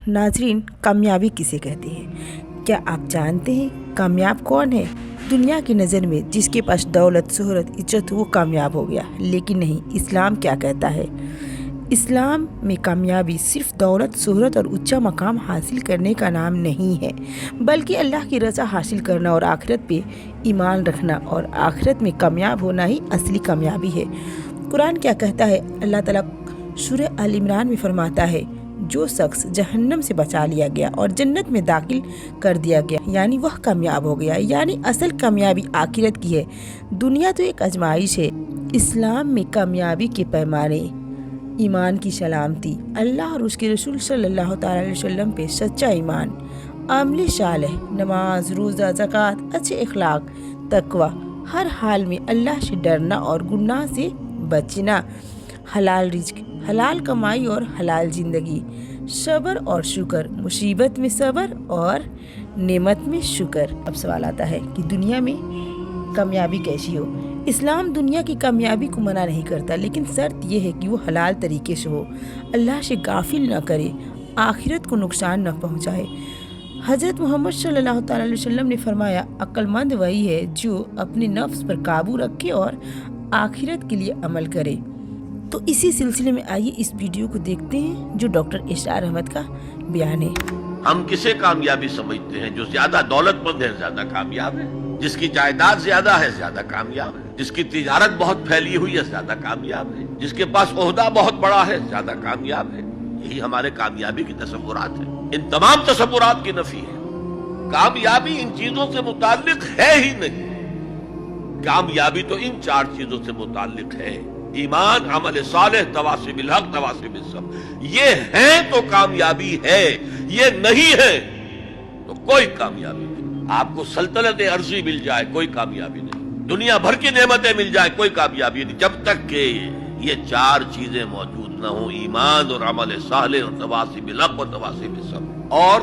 नाजरीन, कामयाबी किसे कहते हैं? क्या आप जानते हैं कामयाब कौन है? दुनिया की नज़र में जिसके पास दौलत, शोहरत, इज्जत वो कामयाब हो गया। लेकिन नहीं, इस्लाम क्या कहता है? इस्लाम में कामयाबी सिर्फ दौलत, शोहरत और ऊंचा मकाम हासिल करने का नाम नहीं है, बल्कि अल्लाह की रज़ा हासिल करना और आखिरत पे ईमान रखना और आखिरत में कामयाब होना ही असली कामयाबी है। कुरान क्या कहता है? अल्लाह ताला सूरह अल इमरान में फरमाता है, जो शख्स जहन्नम से बचा लिया गया और जन्नत में दाखिल कर दिया गया, यानी वह कामयाब हो गया। यानी असल कामयाबी आखिरत की है। दुनिया तो एक आजमाइश है। इस्लाम में कामयाबी के पैमाने ईमान की सलामती, अल्लाह और उसके रसूल सल्लल्लाहु अलैहि वसल्लम पे सच्चा ईमान, आमले सालेह, नमाज, रोज़ा, ज़कात, अच्छे इखलाक, तकवा, हर हाल में अल्लाह से डरना और गुनाह से बचना, हलाल रिज़्क, हलाल कमाई और हलाल ज़िंदगी, सब्र और शुक्र, मुसीबत में सब्र और नेमत में शुक्र। अब सवाल आता है कि दुनिया में कामयाबी कैसी हो? इस्लाम दुनिया की कामयाबी को मना नहीं करता, लेकिन शर्त यह है कि वो हलाल तरीके से हो, अल्लाह से गाफिल न करे, आखिरत को नुकसान न पहुँचाए। हज़रत मोहम्मद सल्लल्लाहु अलैहि वसल्लम ने फरमाया, अक्लमंद वही है जो अपने नफ्स पर काबू रखे और आखिरत के लिए अमल करे। तो इसी सिलसिले में आइए इस वीडियो को देखते हैं जो डॉक्टर इशरार अहमद का बयान है। हम किसे कामयाबी समझते हैं? जो ज्यादा दौलतमंद है ज्यादा कामयाब है, जिसकी जायदाद ज्यादा है ज्यादा कामयाब है, जिसकी तिजारत बहुत फैली हुई है ज्यादा कामयाब है, जिसके पास ओहदा बहुत बड़ा है ज्यादा कामयाब है। यही हमारे कामयाबी की तसव्वुरात है। इन तमाम तसव्वुरात की नफी है। कामयाबी इन चीजों से मुताल्लिक है ही नहीं। कामयाबी तो इन चार चीजों से मुताल्लिक है: ईमान, अमल सालेह, तवासी बिल हक, तवासी बिल सब्र। ये है तो कामयाबी है, ये नहीं है तो कोई कामयाबी नहीं। आपको सल्तनत अर्जी मिल जाए कोई कामयाबी नहीं, दुनिया भर की नेमतें मिल जाए कोई कामयाबी नहीं, जब तक कि ये चार चीजें मौजूद न हो: ईमान और अमल सालेह और तवासी बिल हक और तवासी बिल सब्र। और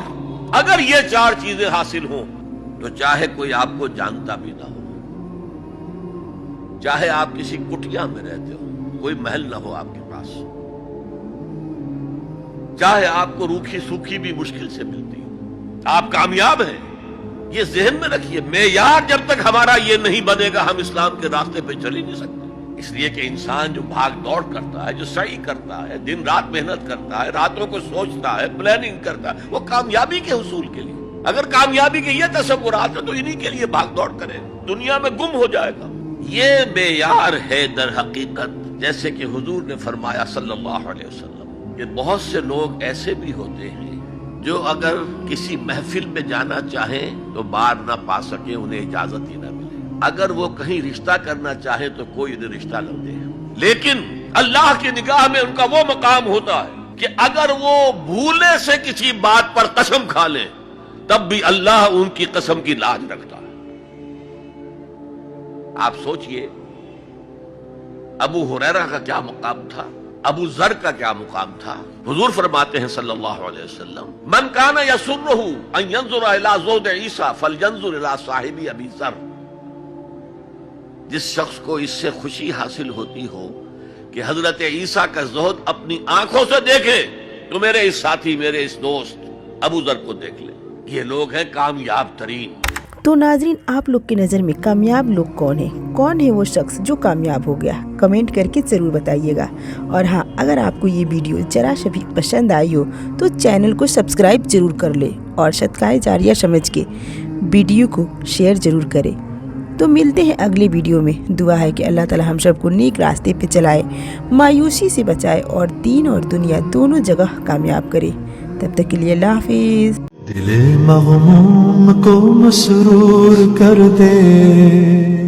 अगर ये चार चीजें हासिल हो तो चाहे कोई आपको जानता भी ना हो, चाहे आप किसी कुटिया में रहते हो, कोई महल ना हो आपके पास, चाहे आपको रूखी सूखी भी मुश्किल से मिलती हो, आप कामयाब हैं। ये ज़हन में रखिए। मेयार जब तक हमारा ये नहीं बनेगा, हम इस्लाम के रास्ते पे चल ही नहीं सकते। इसलिए कि इंसान जो भाग दौड़ करता है, जो सही करता है, दिन रात मेहनत करता है, रातों को सोचता है, प्लानिंग करता है, वो कामयाबी के हुसूल के लिए। अगर कामयाबी के ये तसव्वुरात है तो इन्हीं के लिए भाग दौड़ करे, दुनिया में गुम हो जाएगा। ये बेयार है दर हकीकत। जैसे कि हुजूर ने फरमाया सल्लल्लाहु अलैहि वसल्लम कि बहुत से लोग ऐसे भी होते हैं जो अगर किसी महफिल में जाना चाहें तो बार ना पा सके, उन्हें इजाजत ही ना मिले। अगर वो कहीं रिश्ता करना चाहे तो कोई उन्हें रिश्ता न दे। लेकिन अल्लाह की निगाह में उनका वो मकाम होता है कि अगर वो भूले से किसी बात पर कसम खा ले तब भी अल्लाह उनकी कसम की लाज रखता है। आप सोचिए, अबू हुरैरा का क्या मुकाम था, अबू जर का क्या मुकाम था। हुजूर फरमाते हैं सल्लल्लाहु अलैहि वसल्लम, मन काना यसुर्रुहु अन यंजुरा इला ज़ौद ईसा फलयंजुर इला साहिबी अबी जर। जिस शख्स को इससे खुशी हासिल होती हो कि हजरत ईसा का ज़ोहद अपनी आंखों से देखे तो मेरे इस साथी, मेरे इस दोस्त अबू जर को देख ले। ये लोग हैं कामयाब तरीन। तो नाजरीन, आप लोग की नज़र में कामयाब लोग कौन है? कौन है वो शख्स जो कामयाब हो गया? कमेंट करके ज़रूर बताइएगा। और हाँ, अगर आपको ये वीडियो जरा सा भी पसंद आई हो तो चैनल को सब्सक्राइब जरूर कर ले और सदकाए जारिया समझ के वीडियो को शेयर जरूर करें। तो मिलते हैं अगले वीडियो में। दुआ है कि अल्लाह ताला हम सबको नेक रास्ते पे चलाए, मायूसी से बचाए और दीन और दुनिया दोनों जगह कामयाब करे। तब तक के लिए अल्लाह हाफिज़। दिल मग़मूम को मसरूर कर दे।